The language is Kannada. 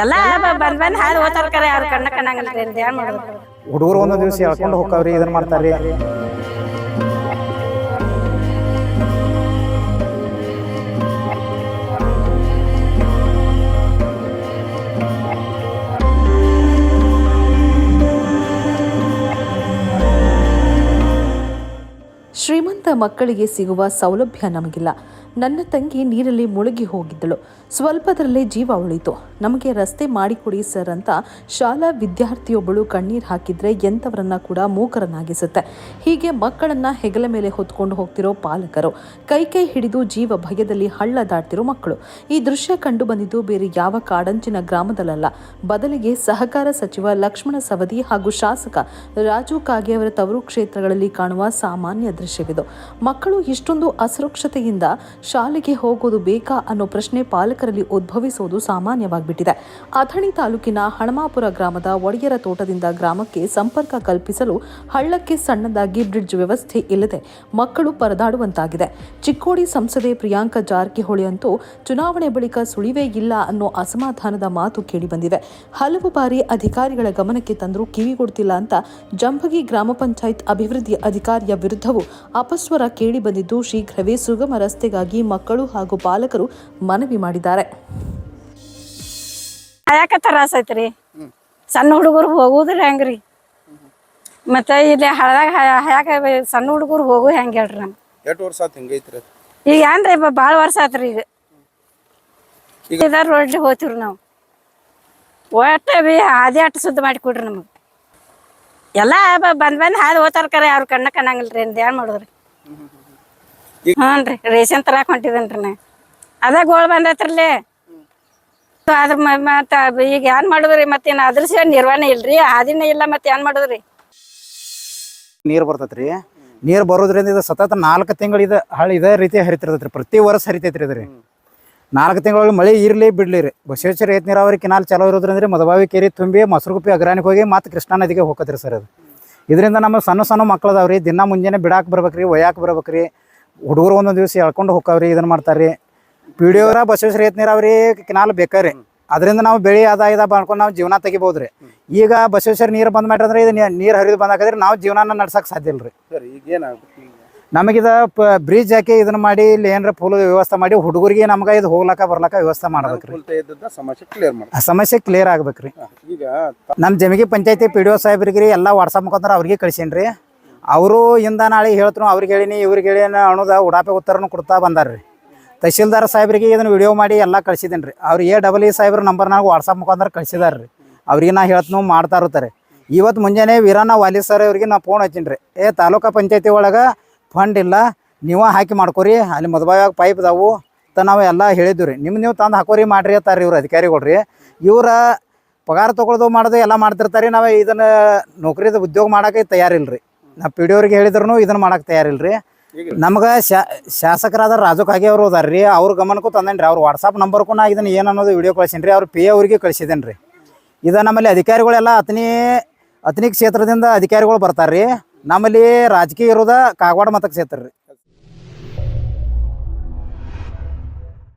ಎಲ್ಲ ಬಂದ್ ಬಂದ್ ಹಾದು ಹೋತಾರ ಕರೆ ಅವ್ರ ಕಣ್ಣ ಕಣ್ಣಂಗಿಲ್ರಿ ಏನ್ ಮಾಡೋದು. ಹುಡುಗರು ಒಂದೊಂದ್ ದಿವಸ ಹೇಳ್ಕೊಂಡು ಹೋಗ್ತಾವ್ರಿ, ಇದನ್ನ ಮಾಡ್ತಾರ್ರಿ. ಶ್ರೀಮಂತ ಮಕ್ಕಳಿಗೆ ಸಿಗುವ ಸೌಲಭ್ಯ ನಮಗಿಲ್ಲ. ನನ್ನ ತಂಗಿ ನೀರಲ್ಲಿ ಮುಳುಗಿ ಹೋಗಿದ್ದಳು, ಸ್ವಲ್ಪದರಲ್ಲೇ ಜೀವ ಉಳಿತು. ನಮಗೆ ರಸ್ತೆ ಮಾಡಿಕೊಡಿ ಸರ್ ಅಂತ ಶಾಲಾ ವಿದ್ಯಾರ್ಥಿಯೊಬ್ಬಳು ಕಣ್ಣೀರು ಹಾಕಿದ್ರೆ ಎಂಥವರನ್ನ ಕೂಡ ಮೂಕರನ್ನಾಗಿಸುತ್ತೆ. ಹೀಗೆ ಮಕ್ಕಳನ್ನ ಹೆಗಲ ಮೇಲೆ ಹೊತ್ಕೊಂಡು ಹೋಗ್ತಿರೋ ಪಾಲಕರು, ಕೈ ಹಿಡಿದು ಜೀವ ಭಯದಲ್ಲಿ ಹಳ್ಳ ದಾಟ್ತಿರೋ ಮಕ್ಕಳು. ಈ ದೃಶ್ಯ ಕಂಡು ಬಂದಿದ್ದು ಬೇರೆ ಯಾವ ಕಾಡಂಚಿನ ಗ್ರಾಮದಲ್ಲ, ಬದಲಿಗೆ ಸಹಕಾರ ಸಚಿವ ಲಕ್ಷ್ಮಣ ಸವದಿ ಹಾಗೂ ಶಾಸಕ ರಾಜು ಕಾಗೆ ಅವರ ತವರು ಕ್ಷೇತ್ರಗಳಲ್ಲಿ ಕಾಣುವ ಸಾಮಾನ್ಯ ದೃಶ್ಯವಿದು. ಮಕ್ಕಳು ಇಷ್ಟೊಂದು ಅಸುರಕ್ಷತೆಯಿಂದ ಶಾಲೆಗೆ ಹೋಗೋದು ಬೇಕಾ ಅನ್ನೋ ಪ್ರಶ್ನೆ ಪಾಲಕರಲ್ಲಿ ಉದ್ಭವಿಸುವುದು ಸಾಮಾನ್ಯವಾಗಿಬಿಟ್ಟಿದೆ. ಅಥಣಿ ತಾಲೂಕಿನ ಹಣಮಾಪುರ ಗ್ರಾಮದ ಒಡೆಯರ ತೋಟದಿಂದ ಗ್ರಾಮಕ್ಕೆ ಸಂಪರ್ಕ ಕಲ್ಪಿಸಲು ಹಳ್ಳಕ್ಕೆ ಸಣ್ಣದಾಗಿ ಬ್ರಿಡ್ಜ್ ವ್ಯವಸ್ಥೆ ಇಲ್ಲದೆ ಮಕ್ಕಳು ಪರದಾಡುವಂತಾಗಿದೆ. ಚಿಕ್ಕೋಡಿ ಸಂಸದೆ ಪ್ರಿಯಾಂಕಾ ಜಾರಕಿಹೊಳಿ ಅಂತೂ ಚುನಾವಣೆ ಬಳಿಕ ಸುಳಿವೇ ಇಲ್ಲ ಅನ್ನೋ ಅಸಮಾಧಾನದ ಮಾತು ಕೇಳಿಬಂದಿದೆ. ಹಲವು ಬಾರಿ ಅಧಿಕಾರಿಗಳ ಗಮನಕ್ಕೆ ತಂದರೂ ಕಿವಿಗೊಡ್ತಿಲ್ಲ ಅಂತ ಜಂಬಗಿ ಗ್ರಾಮ ಪಂಚಾಯತ್ ಅಭಿವೃದ್ಧಿ ಅಧಿಕಾರಿಯ ವಿರುದ್ಧವೂ ಅಪಸ್ವರ ಕೇಳಿಬಂದಿದ್ದು, ಶೀಘ್ರವೇ ಸುಗಮ ರಸ್ತೆಗಾಗಿ ಮಕ್ಕಳು ಹಾಗೂ ಪಾಲಕರು ಮನವಿ ಮಾಡಿದ್ದಾರೆ. ಯಾಕ ತ್ರಾಸ ಐತ್ರಿ, ಸಣ್ಣ ಹುಡುಗರು ಹೋಗುದ್ರಿ ಹೆಂಗ್ರಿ, ಮತ್ತೆ ಇಲ್ಲಿ ಹಳದಾಗ ಹ್ಯಾಕ ಸಣ್ಣ ಹುಡುಗರು ಹೋಗು ಹೆಂಗ ಹೇಳ್ರಿ ನಮ್ಗೆ. ಎಷ್ಟು ವರ್ಷ ಆತ್ ಹಿಂಗೈತ್ರಿ? ಈಗ ಏನ್ರಿ ಭಾಳ ವರ್ಷ ಆತ್ರಿ. ಈಗ ರೋಡ್ಲಿ ಹೋಗ್ತಿವ್ರಿ ನಾವು, ಒಟ್ಟ ಬಿ ಹಾದಿ ಅಟ್ಟು ಸುದ್ದ ಮಾಡಿ ಕೊಡ್ರಿ ನಮಗೆ. ಎಲ್ಲ ಬಂದ್ ಬಂದ್ ಹಾದು ಹೋತಾರ ಕರೆ ಅವ್ರ ಕಣ್ಣ ಕಣ್ಣಂಗಿಲ್ರಿ ಏನ್ ಮಾಡೋದ್ರಿ. ಹ್ಞೂ ರೇಷನ್ ತರಾಕ್ ಹೊಂಟಿದೇನ್ರಿ ನಾ, ಅದ ಗೋಳ್ ಬಂದೈತ್ರಲ್ಲೇ. ಅದ್ರ ಮತ್ತ ಈಗ ಏನ್ ಮಾಡುದ್ರಿ, ಮತ್ತೇನು ಅದ್ರ ಸೇರಿ ನಿರ್ವಹಣೆ ಇಲ್ರಿ, ಹಾದಿನೇ ಇಲ್ಲ, ಮತ್ತೆ ಏನ್ ಮಾಡುದ್ರಿ. ನೀರು ಬರ್ತೈತ್ರಿ, ನೀರು ಬರೋದ್ರಿಂದ ಇದು ಸತತ 4 ತಿಂಗಳು ಇದು ಹಳ್ಳಿ ಇದೇ ರೀತಿ ಹರಿತಿರ್ತೈತ್ರಿ. ಪ್ರತಿ ವರ್ಷ ಹರಿತೈತ್ರಿ ಇದ್ರಿ. 4 ತಿಂಗಳಲ್ಲಿ ಮಳೆ ಇರ್ಲಿ ಬಿಡ್ಲಿ ರೀ. ಬಸವೇಶ್ವರ ಏತ ನೀರಾವರಿ ಕೆನಾಲ್ ಚಲೋ ಇರೋದ್ರಿಂದ ಮದಬಾವಿ ಕೆರೆ ತುಂಬಿ ಮೊಸರುಗುಪ್ಪಿ ಅಗ್ರಾನಿಗೆ ಹೋಗಿ ಮತ್ತೆ ಕೃಷ್ಣಾ ನದಿಗೆ ಹೋಗತ್ರಿ ಸರ್. ಅದು ಇದರಿಂದ ನಮ್ಮ ಸಣ್ಣ ಮಕ್ಳು ಅದಾವ್ರಿ, ದಿನ ಮುಂಜಾನೆ ಬಿಡಾಕ್ ಬರ್ಬೇಕ್ರಿ, ಒಯ್ಯಾಕೆ ಬರ್ಬೇಕ್ರಿ. ಹುಡುಗರು ಒಂದೊಂದು ದಿವಸ ಹೇಳ್ಕೊಂಡು ಹೋಗ್ತಾವ್ರಿ, ಇದನ್ನ ಮಾಡ್ತಾರ್ರಿ. ಪಿಡಿಯೋರ ಬಸವೇಶ್ವರ ಏತ ನೀರಾವರಿ ಕೆನಾಲ್ ಬೇಕಾರಿ, ಅದರಿಂದ ನಾವು ಬೆಳೆ ಆದಾಯ ಮಾಡ್ಕೊಂಡು ನಾವು ಜೀವನ ತೆಗಿಬೋದ್ರಿ. ಈಗ ಬಸವೇಶ್ವರ ನೀರು ಬಂದ್ ಮಾಡ್ರಿ, ಇದು ನೀರು ಹರಿದು ಬಂದಾಕಂದ್ರೆ ನಾವು ಜೀವನ ನಡ್ಸಕ್ ಸಾಧ್ಯ ಇಲ್ರಿ. ನಮಗಿದ ಬ್ರಿಡ್ಜ್ ಹಾಕಿ ಇದನ್ನ ಮಾಡಿ ಇಲ್ಲಿ ಏನಾರ ಫುಲ್ ವ್ಯವಸ್ಥೆ ಮಾಡಿ ಹುಡುಗರಿಗೆ ನಮ್ಗೆ ಇದು ಹೋಗ್ಲಕ್ಕ ಬರ್ಲಕ್ಕ ವ್ಯವಸ್ಥೆ ಮಾಡ್ಬೇಕ್ರಿ. ಸಮಸ್ಯೆ ಕ್ಲಿಯರ್ ಆಗ್ಬೇಕ್ರಿ. ನಮ್ಮ ಜಮಗಿ ಪಂಚಾಯತಿ PDO ಸಾಹೇಬ್ರಿಗೆ ಎಲ್ಲ ವಾಟ್ಸಪ್ ಮುಖಾಂತರ ಅವ್ರಿಗೆ ಕಳಿಸೇನ್ರಿ. ಅವರು ಇಂದ ನಾಳೆ ಹೇಳ್ತರು, ಅವ್ರಿಗೆ ಹೇಳಿನಿ ಇವ್ರಿಗೆ ಹೇಳಿ ಅನ್ನೋದ ಉಡಾಪೆ ಉತ್ತರನು ಕೊಡ್ತಾ ಬಂದಾರ್ರಿ. ತಹಶೀಲ್ದಾರ್ ಸಾಹೇಬ್ರಿಗೆ ಇದನ್ನು ವಿಡಿಯೋ ಮಾಡಿ ಎಲ್ಲ ಕಳಿಸಿದ್ದೇನೆ ರೀ. ಅವ್ರು AEE ಸಾಹೇಬ್ರ ನಂಬರ್ ನಾವು ವಾಟ್ಸಪ್ ಮುಖಾಂತರ ಕಳಿಸಿದಾರೆ ರೀ. ಅವ್ರಿಗೆ ನಾ ಹೇಳ್ತನು ಮಾಡ್ತಾ ಇರ್ತಾರೆ. ಇವತ್ತು ಮುಂಜಾನೆ ವೀರಣ್ಣ ವಾಲಿ ಸರ್ ಅವ್ರಿಗೆ ನಾ ಫೋನ್ ಹಚ್ಚೀನಿ ರೀ. ತಾಲೂಕಾ ಪಂಚಾಯತಿ ಒಳಗೆ ಫಂಡ್ ಇಲ್ಲ, ನೀವು ಹಾಕಿ ಮಾಡ್ಕೊರಿ, ಅಲ್ಲಿ ಮದುವೆಯಾಗ ಪೈಪ್ ಇದಾವು ಅಂತ ನಾವು ಎಲ್ಲ ಹೇಳಿದ್ವಿ ರೀ. ನೀವು ತಂದು ಹಾಕೋರಿ ಮಾಡ್ರಿ ಅಂತಾರೆ ಇವ್ರು ಅಧಿಕಾರಿಗಳು ರೀ. ಇವರ ಪಗಾರ ತೊಗೊಳೋದು ಮಾಡೋದು ಎಲ್ಲ ಮಾಡ್ತಿರ್ತಾರೆ. ನಾವು ಇದನ್ನು ನೌಕರಿದ ಉದ್ಯೋಗ ಮಾಡೋಕೆ ತಯಾರಿಲ್ಲ ರೀ. ನಾವು PDO ಅವ್ರಿಗೆ ಹೇಳಿದ್ರು ಇದನ್ನು ಮಾಡೋಕೆ ತಯಾರಿಲ್ಲ ರೀ. ನಮ್ಗೆ ಶಾಸಕರಾದ ರಾಜು ಕಾಗೆ ಅವರು ಅದಾರ ರೀ, ಅವ್ರ ಗಮನಕ್ಕೂ ತಂದೇನೆ ರೀ. ಅವ್ರ ವಾಟ್ಸಪ್ ನಂಬರ್ಗೂ ನಾ ಇದನ್ನು ಏನು ಅನ್ನೋದು ವಿಡಿಯೋ ಕಳಿಸೀನಿ ರೀ. ಅವ್ರ PA ಅವ್ರಿಗೆ ಕಳಿಸಿದ್ದೇನೆ ರೀ. ಇದು ನಮ್ಮಲ್ಲಿ ಅಧಿಕಾರಿಗಳೆಲ್ಲ ಅಥಣಿ ಕ್ಷೇತ್ರದಿಂದ ಅಧಿಕಾರಿಗಳು ಬರ್ತಾರೆ ರೀ. ನಮ್ಮಲ್ಲಿ ರಾಜಕೀಯ ಇರೋದ ಕಾಗವಾಡ ಮತ ಕ್ಷೇತ್ರ ರೀ.